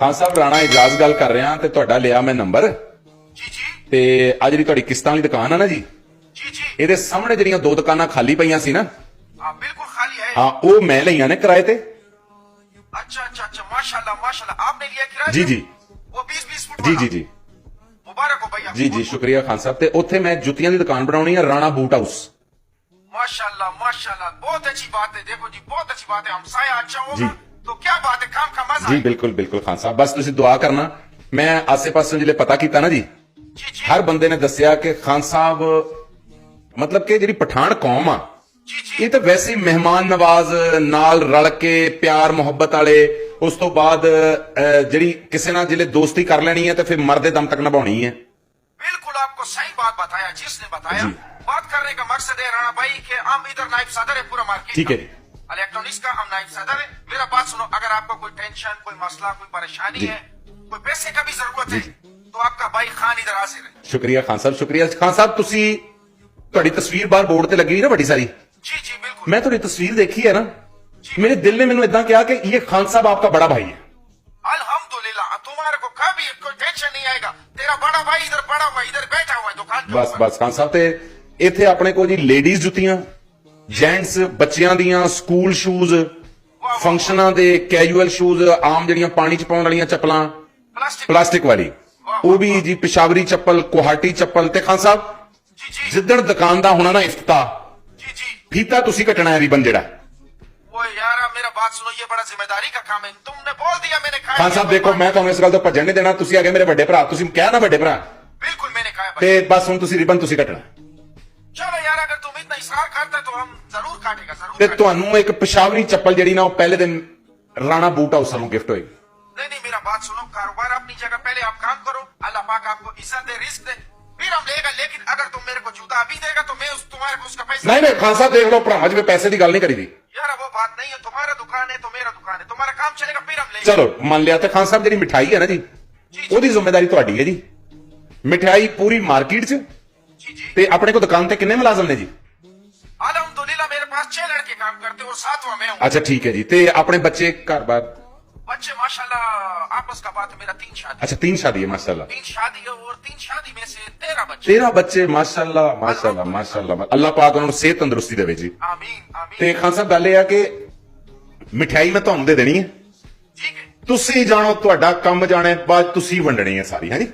हाँ साहब राणा इजाज गल कर रहा ते तुहाडा लिया मैं नंबर जी जी ते आ जिहड़ी तुहाडी किस्तां वाली दुकान है ना जी जी जी ਇਹਦੇ ਸਾਹਮਣੇ ਜਿਹੜੀਆਂ ਦੋ ਦੁਕਾਨਾਂ ਖਾਲੀ ਪਈਆਂ ਸੀ ਨਾ हाँ बिल्कुल खाली है। ਹਾਂ ਉਹ ਮੈਂ ਲਈਆਂ ਨੇ ਕਿਰਾਏ ਤੇ अच्छा अच्छा अच्छा माशाल्लाह आपने लिया किराया जी पे? जी वो 20-20 फुट जी वाला? जी जी मुबारक हो भैया। जी जी शुक्रिया खान साहब ते ਉੱਥੇ ਮੈਂ ਜੁੱਤੀਆਂ ਦੀ ਦੁਕਾਨ ਬਣਾਉਣੀ ਹੈ ਰਾਣਾ ਬੂਟ ਹਾਊਸ माशाल्लाह बहुत अच्छी बात है। देखो जी बहुत अच्छी बात है। हमसाया अच्छा जी। होगा तो क्या बात है, काम का मजा जी है। बिल्कुल बिल्कुल खान साहब बस ਤੁਸੀਂ ਦੁਆ ਕਰਨਾ ਮੈਂ ਆਸੇ ਪਾਸੇ ਜਿਹੜੇ ਪਤਾ ਕੀਤਾ ਨਾ ਜੀ जी जी ਹਰ ਬੰਦੇ ਨੇ ਦੱਸਿਆ ਕਿ ਖਾਨ ਸਾਹਿਬ ਮਤਲਬ ਕਿ ਜਿਹੜੀ ਪਠਾਨ ਕੌਮ ਆ जी जी ਇਹ ਤਾਂ ਵੈਸੇ ਹੀ ਮਹਿਮਾਨ ਨਵਾਜ਼ ਨਾਲ ਰਲ ਕੇ ਪਿਆਰ ਮੁਹੱਬਤ ਵਾਲੇ ਉਸ ਤੋਂ ਬਾਅਦ ਜਿਹੜੀ ਕਿਸੇ ਨਾਲ ਜਿਹੜੇ ਦੋਸਤੀ ਕਰ ਲੈਣੀ ਹੈ ਤੇ ਫਿਰ ਮਰਦੇ ਦਮ ਤੱਕ ਨਿਭਾਉਣੀ ਹੈ बिल्कुल आपको सही बात बताया जिसने बताया। जी। बात करने का मकसद है राणा भाई कि हम इधर नाइब सदर है पूरा मार्केट ठीक का। है। इलेक्ट्रॉनिक्स का हम नाइब सदर है। मेरा बात सुनो, अगर आपको कोई टेंशन कोई मसला कोई परेशानी जी। है कोई पैसे का भी जरूरत है जी। तो आपका भाई खान इधर हाजिर है। ਸ਼ੁਕਰੀਆ ਖਾਨ ਸਾਹਿਬ ਸ਼ੁਕਰੀਆ ਖਾਨ ਸਾਹਿਬ ਤੁਸੀਂ ਤੁਹਾਡੀ ਤਸਵੀਰ ਬਾਹਰ ਬੋਰਡ ਤੇ ਲੱਗੀ ਹੋਈ ਨਾ ਵੱਡੀ ਸਾਰੀ जी जी बिल्कुल। मैं ਤੁਹਾਡੀ ਤਸਵੀਰ ਦੇਖੀ है ना मेरे दिल ने मैंने इतना कहा कि ये खान साहब आपका बड़ा भाई है अल्हम्दुलिल्लाह तुम्हारे को कभी कोई टेंशन नहीं आएगा। तेरा बड़ा भाई इधर पड़ा हुआ इधर बैठा हुआ है दुकान के बस ऊपर। बस खान साहब ਤੇ ਇੱਥੇ ਆਪਣੇ ਕੋਲ ਜੀ ਲੇਡੀਜ਼ ਜੁੱਤੀਆਂ ਜੈਂਟਸ ਬੱਚਿਆਂ ਦੀਆਂ ਸਕੂਲ ਸ਼ੂਜ਼ ਫੰਕਸ਼ਨਾਂ ਦੇ ਕੈਜੂਅਲ ਸ਼ੂਜ਼ ਆਮ ਜਿਹੜੀਆਂ ਪਾਣੀ ਚ ਪਾਉਣ ਵਾਲੀਆਂ ਚੱਪਲਾਂ प्लास्टिक ਪਲਾਸਟਿਕ ਵਾਲੀ ਉਹ ਵੀ ਜੀ ਪਿਸ਼ਾਵਰੀ ਚੱਪਲ ਕੁਹਾਟੀ ਚੱਪਲ ਤੇ ਖਾਨ ਸਾਹਿਬ जी जी ਜਿੱਦਣ ਦੁਕਾਨ ਦਾ ਹੋਣਾ ਨਾ ਇਫਤਤਾਹ जी जी। ਫੀਤਾ ਤੁਸੀਂ ਕੱਟਣਾ ਹੈ ਰਿਬਨ ਜਿਹੜਾ वो यार मेरा बात सुनो, ये बड़ा जिम्मेदारी का काम है। तुमने बोल दिया मैंने कहा। ਖਾਨ ਸਾਹਿਬ ਦੇਖੋ ਮੈਂ ਤੁਹਾਨੂੰ ਇਸ ਗੱਲ ਤੋਂ ਭੱਜਣ ਨਹੀਂ ਦੇਣਾ ਤੁਸੀਂ ਆਗੇ ਮੇਰੇ ਵੱਡੇ ਭਰਾ ਤੁਸੀਂ ਕਿਹਾ ਨਾ ਵੱਡੇ ਭਰਾ बिल्कुल मैंने कहा भाई। ਤੇ ਬਸ ਹੁਣ ਤੁਸੀਂ ਰਿਬਨ ਤੁਸੀਂ ਕੱਟਣਾ चलो यार अगर तुम इतना इसरार करते हो तो हम जरूर काटेगा जरूर ਤੇ काटेगा। ਤੁਹਾਨੂੰ ਇੱਕ ਪਿਸ਼ਾਵਰੀ ਚੱਪਲ ਜਿਹੜੀ ਨਾ ਉਹ ਪਹਿਲੇ ਦਿਨ ਰਾਣਾ ਬੂਟ ਹਾਊਸ ਨੂੰ ਗਿਫਟ ਹੋਏਗੀ नहीं नहीं मेरा बात सुनो, कारोबार अपनी जगह पहले आप काम करो, अल्लाह पाक आपको इज्जत दे रिस्क दे फिर हम लेगा। लेकिन अगर तुम मेरे को जूता अभी देगा तो मैं उस तुम्हारे को उसका पैसा ਨਹੀਂ ਨਹੀਂ ਖਾਨ ਸਾਹਿਬ ਦੇਖ ਲਓ ਭਰਾਵਾਂ ਜਿਵੇਂ ਪੈਸੇ ਦੀ ਗੱਲ ਨਹੀਂ ਕਰੀਦੀ यार वो बात नहीं है। तुम्हारा दुकान है तो मेरा दुकान है, तुम्हारा काम चलेगा फिर हम लेंगे। ਚਲੋ ਮੰਨ ਲਿਆ ਤੇ ਖਾਨ ਸਾਹਿਬ ਜਿਹੜੀ ਮਿਠਾਈ ਹੈ ਨਾ ਜੀ ਉਹਦੀ ਜ਼ਿੰਮੇਵਾਰੀ ਤੁਹਾਡੀ ਹੈ ਜੀ ਮਿਠਾਈ ਪੂਰੀ ਮਾਰਕੀਟ 'ਚ जी जी ਤੇ ਆਪਣੇ ਕੋਲ ਦੁਕਾਨ ਤੇ ਕਿੰਨੇ ਮੁਲਾਜ਼ਮ ਨੇ ਜੀ अल्हम्दुलिल्लाह मेरे पास 6 लड़के काम करते हैं और 7वां मैं हूँ। ਅੱਛਾ ਠੀਕ ਹੈ ਜੀ ਤੇ ਆਪਣੇ ਬੱਚੇ ਘਰ-ਬਾਰ बच्चे माशाल्लाह आपस का बात है, मेरा 3 शादी ਅੱਛਾ 3 शादी है माशाल्लाह 3 शादी है और 3 शादी में से 13 बच्चे। 13 ਬੱਚੇ ਮਾਸ਼ਾਅੱਲਾ ਮਾਸ਼ਾਅੱਲਾ ਮਾਸ਼ਾਅੱਲਾ ਅੱਲਾਹ ਪਾਕ ਉਹਨਾਂ ਨੂੰ ਸਿਹਤ ਤੰਦਰੁਸਤੀ ਦੇਵੇ ਜੀ आमीन आमीन। ਤੇ ਖਾਨ ਸਾਹਿਬ ਗੱਲ ਇਹ ਆ ਕਿ ਮਿਠਾਈ ਮੈਂ ਤੁਹਾਨੂੰ ਦੇ ਦੇਣੀ ਹੈ ठीक है ਤੁਸੀਂ ਜਾਣੋ ਤੁਹਾਡਾ ਕੰਮ ਜਾਣੇ ਬਾਅਦ ਤੁਸੀਂ ਵੰਡਣੀ ਹੈ ਸਾਰੀ ਹੈ ਜੀ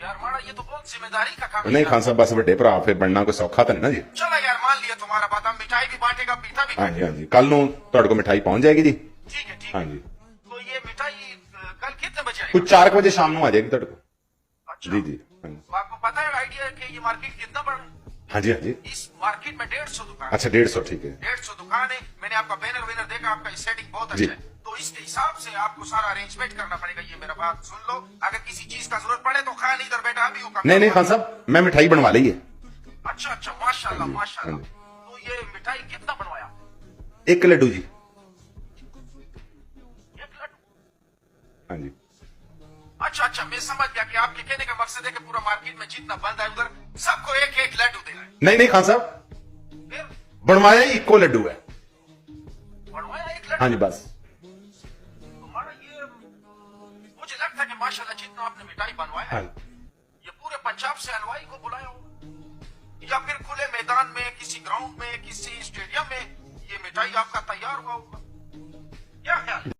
यार मारा ये तो बहुत जिम्मेदारी का काम है। ਨਹੀਂ ਖਾਨ ਸਾਹਿਬ ਬਸ ਵੱਡੇ ਭਰਾ ਫਿਰ ਬਣਨਾ ਕੋਈ ਸੌਖਾ ਤਾਂ ਨਹੀਂ ਨਾ ਜੀ चलो यार मान लिया तुम्हारा बात, हम मिठाई भी बांटेगा पीठा भी। ਹਾਂਜੀ ਹਾਂਜੀ ਕੱਲ ਨੂੰ ਤੁਹਾਡੇ ਕੋਲ ਮਿਠਾਈ ਪਹੁੰਚ ਜਾਏਗੀ ਜੀ ठीक है ठीक हाँ है। जी। तो ये मिठाई कल कितने बजे ਕੁਝ आएगी? 4 ਵਜੇ ਸ਼ਾਮ ਨੂੰ ਆ ਜਾਏਗੀ ਤੁਹਾਡੇ ਕੋਲ अच्छा ਜੀ ਜੀ ਹਾਂਜੀ तो आपको पता है आइडिया कि ये मार्केट कितना बड़ा है? ਹਾਂਜੀ ਹਾਂਜੀ इस मार्केट में 150 दुकान अच्छा 150 ठीक है 150 दुकान है। मैंने आपका बैनर वैनर देखा, आपका सेटिंग बहुत जी। अच्छा है। तो इसके हिसाब से आपको सारा अरेंजमेंट करना पड़ेगा। ये मेरा बात सुन लो, अगर किसी चीज का जरूरत पड़े तो खान इधर बैठा भी होगा। नहीं नहीं खान साहब मैं मिठाई बनवा ली है अच्छा अच्छा माशाल्लाह हाँ माशाल्लाह। जी। तो ये मिठाई कितना बनवाया? एक लड्डू जी 1 लड्डू। हाँ जी अच्छा अच्छा मैं समझ गया कि आपके कहने का मकसद है कि पूरा मार्केट में जितना बंद है उधर सबको एक एक लड्डू देना है। नहीं नहीं खान साहब फिर बनवाया ही इको लड्डू है बनवाया 1 लड्डू। हाँ जी बस तुम्हारा ये मुझे लगता है कि माशाल्लाह जितना आपने मिठाई बनवाया हाँ है ये पूरे पंजाब से हलवाई को बुलाया हो या फिर खुले मैदान में किसी ग्राउंड में किसी स्टेडियम में ये मिठाई आपका तैयार हुआ हो।